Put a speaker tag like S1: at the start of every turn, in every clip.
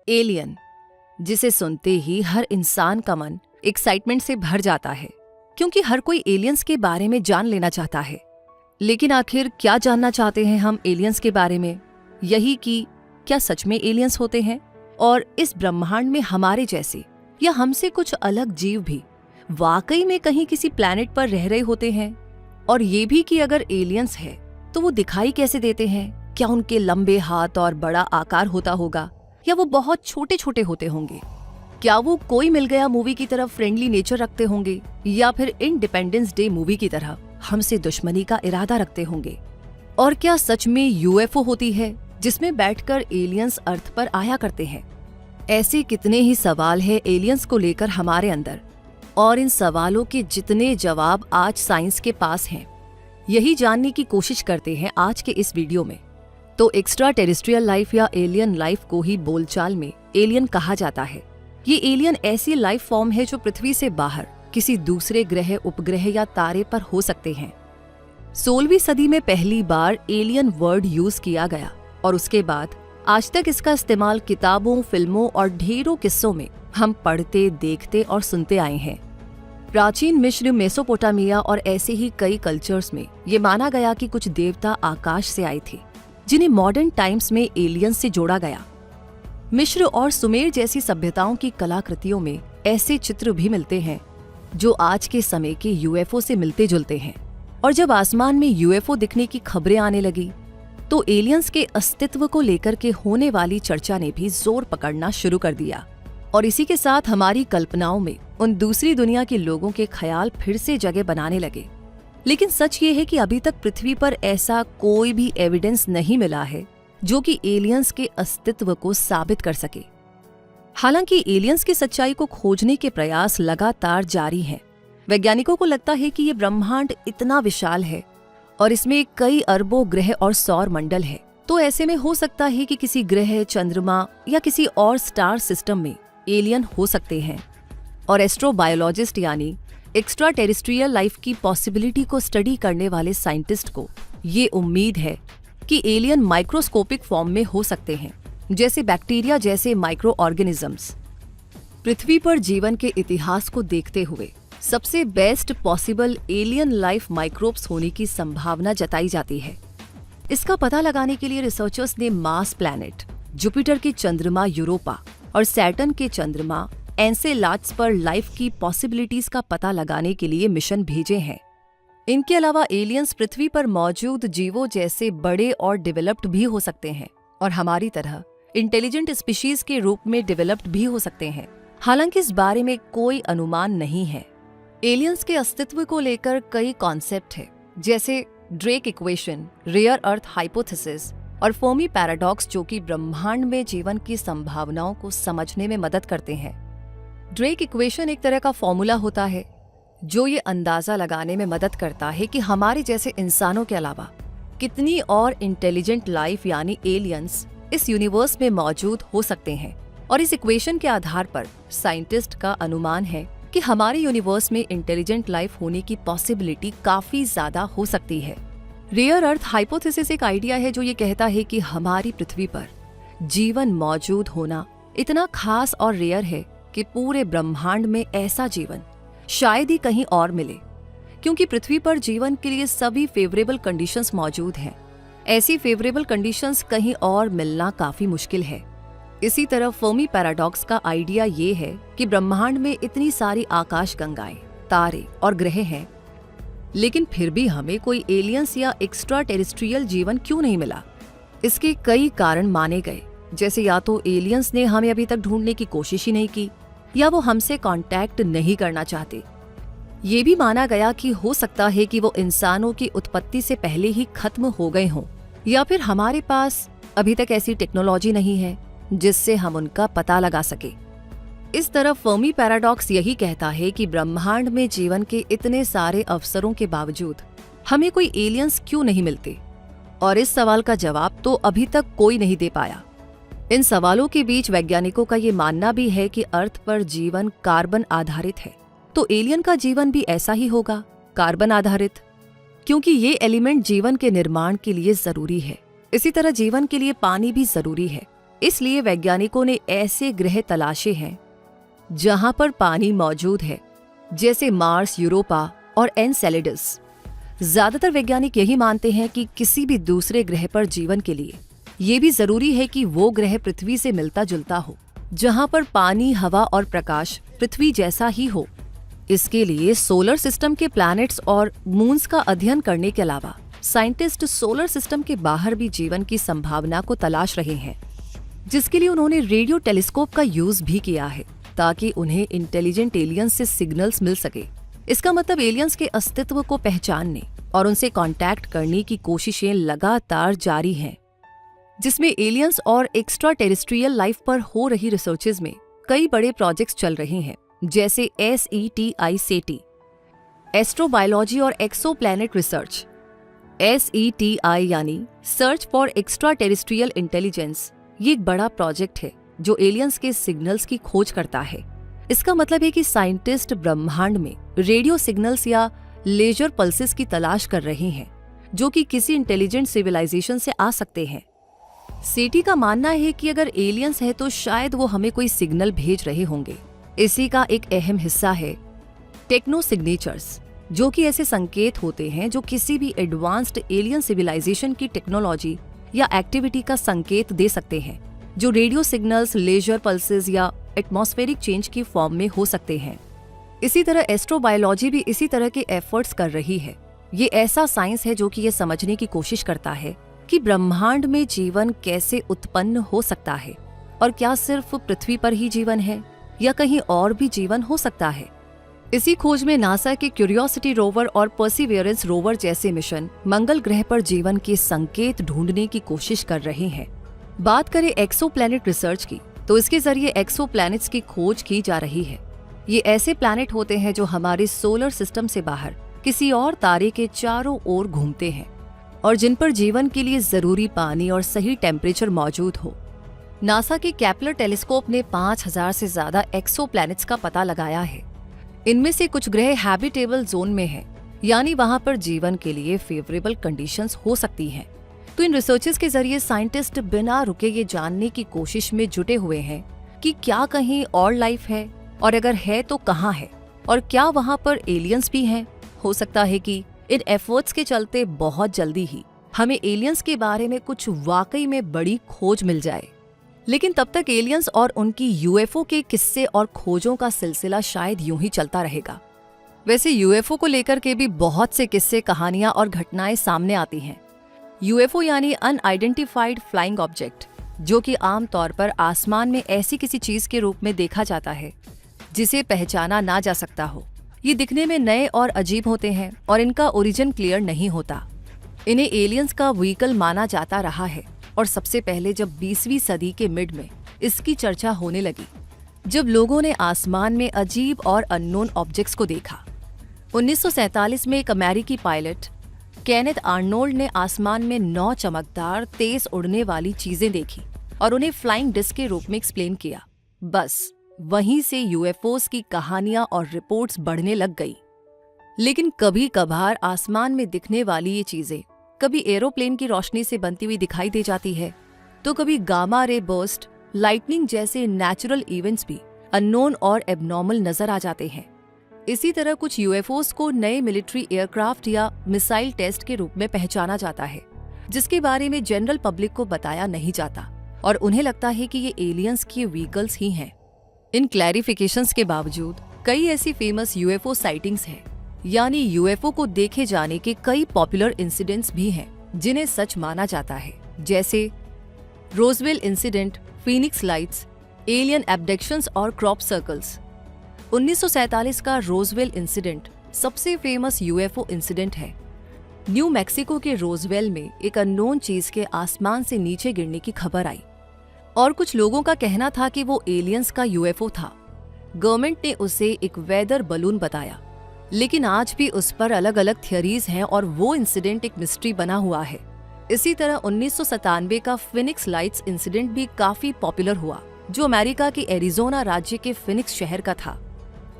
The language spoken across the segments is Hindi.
S1: एलियन, जिसे सुनते ही हर इंसान का मन एक्साइटमेंट से भर जाता है, क्योंकि हर कोई एलियंस के बारे में जान लेना चाहता है। लेकिन आखिर क्या जानना चाहते हैं हम एलियंस के बारे में? यही कि क्या सच में एलियंस होते हैं और इस ब्रह्मांड में हमारे जैसे या हमसे कुछ अलग जीव भी वाकई में कहीं किसी प्लैनेट पर रह रहे होते हैं? और ये भी कि अगर एलियंस है तो वो दिखाई कैसे देते हैं? क्या उनके लंबे हाथ और बड़ा आकार होता होगा या वो बहुत छोटे छोटे होते होंगे? क्या वो कोई मिल गया मूवी की तरह फ्रेंडली नेचर रखते होंगे या फिर इंडिपेंडेंस डे मूवी की तरह हमसे दुश्मनी का इरादा रखते होंगे? और क्या सच में यूएफओ होती है जिसमें बैठकर एलियंस अर्थ पर आया करते हैं? ऐसे कितने ही सवाल हैं एलियंस को लेकर हमारे अंदर, और इन सवालों के जितने जवाब आज साइंस के पास हैं, यही जानने की कोशिश करते हैं आज के इस वीडियो में। तो एक्स्ट्रा टेरेस्ट्रियल लाइफ या एलियन लाइफ को ही बोलचाल में एलियन कहा जाता है। ये एलियन ऐसी लाइफ फॉर्म है जो पृथ्वी से बाहर किसी दूसरे ग्रह, उपग्रह या तारे पर हो सकते हैं। 16वीं सदी में पहली बार एलियन वर्ड यूज किया गया और उसके बाद आज तक इसका इस्तेमाल किताबों, फिल्मों और ढेरों किस्सों में हम पढ़ते, देखते और सुनते आए हैं। प्राचीन मिस्र, मेसोपोटामिया और ऐसे ही कई कल्चर्स में ये माना गया कि कुछ देवता आकाश से आए थे, जिन्हें मॉडर्न टाइम्स में एलियंस से जोड़ा गया। मिस्र और सुमेर जैसी सभ्यताओं की कलाकृतियों में ऐसे चित्र भी मिलते हैं जो आज के समय के यूएफओ से मिलते जुलते हैं। और जब आसमान में यूएफओ दिखने की खबरें आने लगी तो एलियंस के अस्तित्व को लेकर के होने वाली चर्चा ने भी जोर पकड़ना शुरू कर दिया। और इसी के साथ हमारी कल्पनाओं में उन दूसरी दुनिया के लोगों के ख्याल फिर से जगह बनाने लगे। लेकिन सच ये है कि अभी तक पृथ्वी पर ऐसा कोई भी एविडेंस नहीं मिला है जो कि एलियंस के अस्तित्व को साबित कर सके। हालांकि एलियंस की सच्चाई को खोजने के प्रयास लगातार जारी हैं। वैज्ञानिकों को लगता है कि ये ब्रह्मांड इतना विशाल है और इसमें कई अरबों ग्रह और सौर मंडल है, तो ऐसे में हो सकता है कि किसी ग्रह, चंद्रमा या किसी और स्टार सिस्टम में एलियन हो सकते हैं। और एस्ट्रोबायोलॉजिस्ट यानी एक्स्ट्रा टेरेस्ट्रियल लाइफ की पॉसिबिलिटी को स्टडी करने वाले साइंटिस्ट को ये उम्मीद है कि एलियन माइक्रोस्कोपिक फॉर्म में हो सकते हैं, जैसे बैक्टीरिया जैसे माइक्रो ऑर्गेनिजम्स। पृथ्वी पर जीवन के इतिहास को देखते हुए सबसे best possible alien life microbes होने की संभावना जताई जाती है। इसका पता लगाने के लिए रिसर्चर्स ने मार्स प्लैनेट, जुपिटर के चंद्रमा यूरोपा और सैटर्न के चंद्रमा एनसेलाड्स पर लाइफ की पॉसिबिलिटीज का पता लगाने के लिए मिशन भेजे हैं। इनके अलावा एलियंस पृथ्वी पर मौजूद जीवों जैसे बड़े और डेवलप्ड भी हो सकते हैं और हमारी तरह इंटेलिजेंट स्पीशीज के रूप में डेवलप्ड भी हो सकते हैं। हालांकि इस बारे में कोई अनुमान नहीं है। एलियंस के अस्तित्व को लेकर कई कॉन्सेप्ट है, जैसे Drake equation, rare earth hypothesis और फर्मी पैराडॉक्स, जो कि ब्रह्मांड में जीवन की संभावनाओं को समझने में मदद करते हैं। ड्रेक इक्वेशन एक तरह का फॉर्मूला होता है जो ये अंदाजा लगाने में मदद करता है कि हमारे जैसे इंसानों के अलावा कितनी और इंटेलिजेंट लाइफ यानी एलियंस इस यूनिवर्स में मौजूद हो सकते हैं। और इस इक्वेशन के आधार पर साइंटिस्ट का अनुमान है कि हमारे यूनिवर्स में इंटेलिजेंट लाइफ होने की पॉसिबिलिटी काफी ज्यादा हो सकती है। रेयर अर्थ हाइपोथेसिस एक आइडिया है जो ये कहता है कि हमारी पृथ्वी पर जीवन मौजूद होना इतना खास और रेयर है कि पूरे ब्रह्मांड में ऐसा जीवन शायद ही कहीं और मिले, क्योंकि पृथ्वी पर जीवन के लिए सभी फेवरेबल कंडीशंस मौजूद हैं। ऐसी फेवरेबल कंडीशंस कहीं और मिलना काफी मुश्किल है। इसी तरह फर्मी पैराडॉक्स का आइडिया ये है कि ब्रह्मांड में इतनी सारी आकाश गंगाएं, तारे और ग्रह हैं, लेकिन फिर भी हमें कोई एलियंस या एक्स्ट्रा टेरेस्ट्रियल जीवन क्यों नहीं मिला। इसके कई कारण माने गए, जैसे या तो एलियंस ने हमें अभी तक ढूंढने की कोशिश ही नहीं की या वो हमसे कांटेक्ट नहीं करना चाहते। ये भी माना गया कि हो सकता है कि वो इंसानों की उत्पत्ति से पहले ही खत्म हो गए हों, या फिर हमारे पास अभी तक ऐसी टेक्नोलॉजी नहीं है जिससे हम उनका पता लगा सके। इस तरह फर्मी पैराडॉक्स यही कहता है कि ब्रह्मांड में जीवन के इतने सारे अवसरों के बावजूद हमें कोई एलियंस क्यों नहीं मिलते, और इस सवाल का जवाब तो अभी तक कोई नहीं दे पाया। इन सवालों के बीच वैज्ञानिकों का ये मानना भी है कि अर्थ पर जीवन कार्बन आधारित है, तो एलियन का जीवन भी ऐसा ही होगा, कार्बन आधारित, क्योंकि ये एलिमेंट जीवन के निर्माण के लिए जरूरी है। इसी तरह जीवन के लिए पानी भी जरूरी है इसलिए वैज्ञानिकों ने ऐसे ग्रह तलाशे हैं जहां पर पानी मौजूद है, जैसे मार्स, यूरोपा और एनसेलेडस। ज्यादातर वैज्ञानिक यही मानते हैं कि किसी भी दूसरे ग्रह पर जीवन के लिए ये भी जरूरी है कि वो ग्रह पृथ्वी से मिलता जुलता हो, जहां पर पानी, हवा और प्रकाश पृथ्वी जैसा ही हो। इसके लिए सोलर सिस्टम के प्लैनेट्स और मून्स का अध्ययन करने के अलावा साइंटिस्ट सोलर सिस्टम के बाहर भी जीवन की संभावना को तलाश रहे हैं, जिसके लिए उन्होंने रेडियो टेलीस्कोप का यूज भी किया है ताकि उन्हें इंटेलिजेंट एलियंस से सिग्नल्स मिल सके। इसका मतलब एलियंस के अस्तित्व को पहचानने और उनसे कांटेक्ट करने की कोशिशें लगातार जारी हैं, जिसमें एलियंस और एक्स्ट्रा टेरेस्ट्रियल लाइफ पर हो रही रिसर्चेज में कई बड़े प्रोजेक्ट्स चल रहे हैं, जैसे SETI एस्ट्रोबायोलॉजी और एक्सोप्लैनेट रिसर्च। SETI यानी search for extra terrestrial intelligence, ये एक बड़ा प्रोजेक्ट है जो एलियंस के सिग्नल्स की खोज करता है। इसका मतलब है कि साइंटिस्ट ब्रह्मांड में रेडियो सिग्नल्स या लेजर पल्सेस की तलाश कर रहे हैं जो कि किसी इंटेलिजेंट सिविलाइजेशन से आ सकते हैं। सेटी का मानना है कि अगर एलियंस है तो शायद वो हमें कोई सिग्नल भेज रहे होंगे। इसी का एक अहम हिस्सा है टेक्नो सिग्नेचर्स, जो कि ऐसे संकेत होते हैं जो किसी भी एडवांस्ड एलियन सिविलाइजेशन की टेक्नोलॉजी या एक्टिविटी का संकेत दे सकते हैं, जो रेडियो सिग्नल्स, लेजर पल्सेस या एटमॉस्फेरिक चेंज की फॉर्म में हो सकते हैं। इसी तरह एस्ट्रोबायोलॉजी भी इसी तरह के एफर्ट्स कर रही है। ये ऐसा साइंस है जो कि ये समझने की कोशिश करता है कि ब्रह्मांड में जीवन कैसे उत्पन्न हो सकता है और क्या सिर्फ पृथ्वी पर ही जीवन है या कहीं और भी जीवन हो सकता है। इसी खोज में नासा के क्यूरियोसिटी रोवर और परसिवियरेंस रोवर जैसे मिशन मंगल ग्रह पर जीवन के संकेत ढूंढने की कोशिश कर रहे हैं। बात करें एक्सोप्लैनेट रिसर्च की, तो इसके जरिए एक्सोप्लैनेट्स की खोज की जा रही है। ये ऐसे प्लैनेट होते हैं जो हमारे सोलर सिस्टम से बाहर किसी और तारे के चारों ओर घूमते हैं और जिन पर जीवन के लिए जरूरी पानी और सही टेम्परेचर मौजूद हो। नासा के केपलर टेलीस्कोप ने 5000 से ज्यादा एक्सोप्लैनेट्स का पता लगाया है। इनमें से कुछ ग्रह हैबिटेबल जोन में हैं, यानी वहां पर जीवन के लिए फेवरेबल कंडीशंस हो सकती हैं। तो इन रिसर्चेस के जरिए साइंटिस्ट बिना रुके ये जानने की कोशिश में जुटे हुए हैं कि क्या कहीं और लाइफ है, और अगर है तो कहाँ है, और क्या वहां पर एलियंस भी हैं। हो सकता है कि इन एफर्ट्स के चलते बहुत जल्दी ही हमें एलियंस के बारे में कुछ वाकई में बड़ी खोज मिल जाए। लेकिन तब तक एलियंस और उनकी यूएफओ के किस्से और खोजों का सिलसिला शायद यूं ही चलता रहेगा। वैसे यूएफओ को लेकर के भी बहुत से किस्से, कहानियां और घटनाएं सामने आती हैं। यूएफओ यानी अनआइडेंटिफाइड फ्लाइंग ऑब्जेक्ट, जो कि आमतौर पर आसमान में ऐसी किसी चीज के रूप में देखा जाता है जिसे पहचाना ना जा सकता हो। ये दिखने में नए और अजीब होते हैं और इनका ओरिजिन क्लियर नहीं होता। इन्हें एलियंस का व्हीकल माना जाता रहा है और सबसे पहले जब 20वीं सदी के मिड में इसकी चर्चा होने लगी, जब लोगों ने आसमान में अजीब और अननोन ऑब्जेक्ट्स को देखा। 1947 में एक अमेरिकी पायलट केनेथ आर्नोल्ड ने आसमान में 9 चमकदार, तेज उड़ने वाली चीजें देखी और उन्हें फ्लाइंग डिस्क के रूप में एक्सप्लेन किया। बस वहीं से यूएफओस की कहानियां और रिपोर्ट्स बढ़ने लग गई। लेकिन कभी कभार आसमान में दिखने वाली ये चीजें कभी एरोप्लेन की रोशनी से बनती हुई दिखाई दे जाती है, तो कभी गामा रे बर्स्ट, लाइटनिंग जैसे नेचुरल इवेंट्स भी अननोन और एबनॉर्मल नजर आ जाते हैं। इसी तरह कुछ यूएफओस को नए मिलिट्री एयरक्राफ्ट या मिसाइल टेस्ट के रूप में पहचाना जाता है, जिसके बारे में जनरल पब्लिक को बताया नहीं जाता और उन्हें लगता है कि ये एलियंस के व्हीकल्स ही हैं। इन क्लैरिफिकेशंस के बावजूद कई ऐसी फेमस यूएफओ साइटिंग्स हैं, यानी यूएफओ को देखे जाने के कई पॉपुलर इंसिडेंट्स भी हैं जिन्हें सच माना जाता है, जैसे Roswell incident, Phoenix lights, alien abductions और क्रॉप सर्कल्स। 1947 का रोजवेल इंसिडेंट सबसे फेमस यूएफओ इंसिडेंट है। न्यू मैक्सिको के रोजवेल में एक अननोन चीज के आसमान से नीचे गिरने की खबर आई और कुछ लोगों का कहना था कि वो एलियंस का यूएफओ था। गवर्नमेंट ने उसे एक वेदर बलून बताया, लेकिन आज भी उस पर अलग अलग थियरीज हैं और वो इंसिडेंट एक मिस्ट्री बना हुआ है। इसी तरह 1997 का फिनिक्स लाइट्स इंसिडेंट भी काफी पॉपुलर हुआ, जो अमेरिका के एरिजोना राज्य के फिनिक्स शहर का था।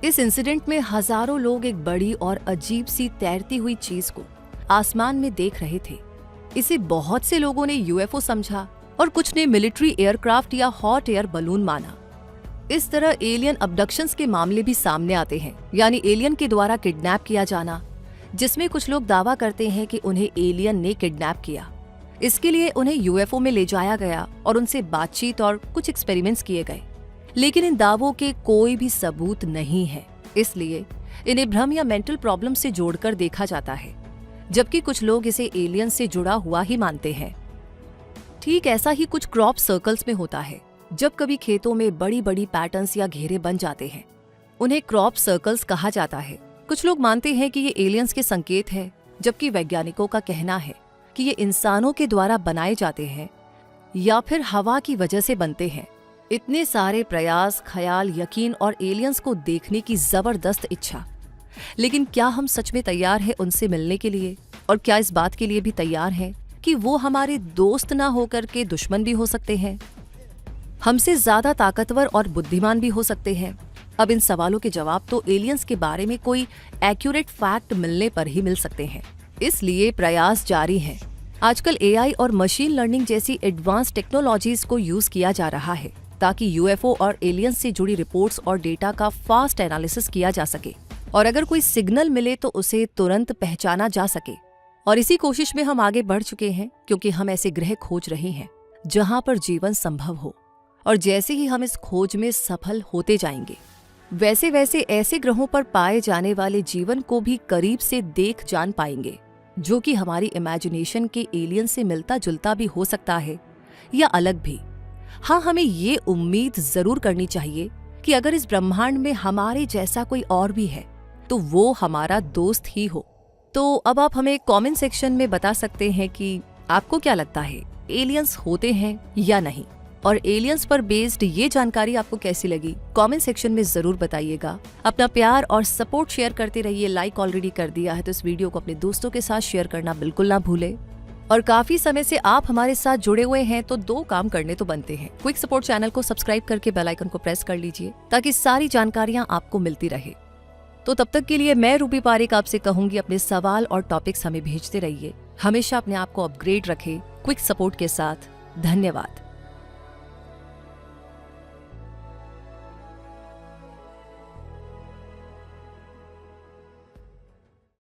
S1: इस इंसिडेंट में हजारों लोग एक बड़ी और अजीब सी तैरती हुई चीज को आसमान में देख रहे थे। इसे बहुत से लोगों ने यूएफओ समझा, और कुछ ने मिलिट्री एयरक्राफ्ट या हॉट एयर बलून माना। इस तरह एलियन अबडक्शंस के मामले भी सामने आते हैं, यानी एलियन के द्वारा किडनैप किया जाना, जिसमें कुछ लोग दावा करते हैं कि उन्हें एलियन ने किडनैप किया। इसके लिए उन्हें यूएफओ में ले जाया गया और उनसे बातचीत और कुछ एक्सपेरिमेंट्स किए गए, लेकिन इन दावों के कोई भी सबूत नहीं है। इसलिए इन्हें भ्रम या मेंटल प्रॉब्लम से जोड़कर देखा जाता है, जबकि कुछ लोग इसे एलियन से जुड़ा हुआ ही मानते हैं। ठीक ऐसा ही कुछ क्रॉप सर्कल्स में होता है। जब कभी खेतों में बड़ी बड़ी पैटर्न्स या घेरे बन जाते हैं, उन्हें क्रॉप सर्कल्स कहा जाता है। कुछ लोग मानते हैं कि ये एलियंस के संकेत है, जबकि वैज्ञानिकों का कहना है कि ये इंसानों के द्वारा बनाए जाते हैं या फिर हवा की वजह से बनते हैं। इतने सारे प्रयास, ख्याल, यकीन और एलियंस को देखने की जबरदस्त इच्छा, लेकिन क्या हम सच में तैयार हैं उनसे मिलने के लिए? और क्या इस बात के लिए भी तैयार हैं कि वो हमारे दोस्त ना होकर के दुश्मन भी हो सकते हैं, हमसे ज्यादा ताकतवर और बुद्धिमान भी हो सकते हैं? अब इन सवालों के जवाब तो एलियंस के बारे में कोई एक्यूरेट फैक्ट मिलने पर ही मिल सकते हैं। इसलिए प्रयास जारी हैं। आजकल एआई और मशीन लर्निंग जैसी एडवांस टेक्नोलॉजीज को यूज किया जा रहा है ताकि यूएफओ और एलियंस से जुड़ी रिपोर्ट्स और डेटा का फास्ट एनालिसिस किया जा सके, और अगर कोई सिग्नल मिले तो उसे तुरंत पहचाना जा सके। और इसी कोशिश में हम आगे बढ़ चुके हैं, क्योंकि हम ऐसे ग्रह खोज रहे हैं जहां पर जीवन संभव हो। और जैसे ही हम इस खोज में सफल होते जाएंगे, वैसे वैसे ऐसे ग्रहों पर पाए जाने वाले जीवन को भी करीब से देख जान पाएंगे, जो कि हमारी इमेजिनेशन के एलियन से मिलता जुलता भी हो सकता है या अलग भी। हाँ, हमें ये उम्मीद जरूर करनी चाहिए कि अगर इस ब्रह्मांड में हमारे जैसा कोई और भी है तो वो हमारा दोस्त ही हो। तो अब आप हमें कमेंट सेक्शन में बता सकते हैं कि आपको क्या लगता है, एलियंस होते हैं या नहीं, और एलियंस पर बेस्ड ये जानकारी आपको कैसी लगी कमेंट सेक्शन में जरूर बताइएगा। अपना प्यार और सपोर्ट शेयर करते रहिए। लाइक ऑलरेडी कर दिया है तो इस वीडियो को अपने दोस्तों के साथ शेयर करना बिल्कुल ना भूले। और काफी समय से आप हमारे साथ जुड़े हुए हैं तो दो काम करने तो बनते हैं। क्विक सपोर्ट चैनल को सब्सक्राइब करके बेल आइकन को प्रेस कर लीजिए ताकि सारी जानकारियां आपको मिलती रहे। तो तब तक के लिए मैं रूबी पारेख आपसे कहूंगी, अपने सवाल और टॉपिक्स हमें भेजते रहिए। हमेशा अपने आप को अपग्रेड रखें क्विक सपोर्ट के साथ। धन्यवाद।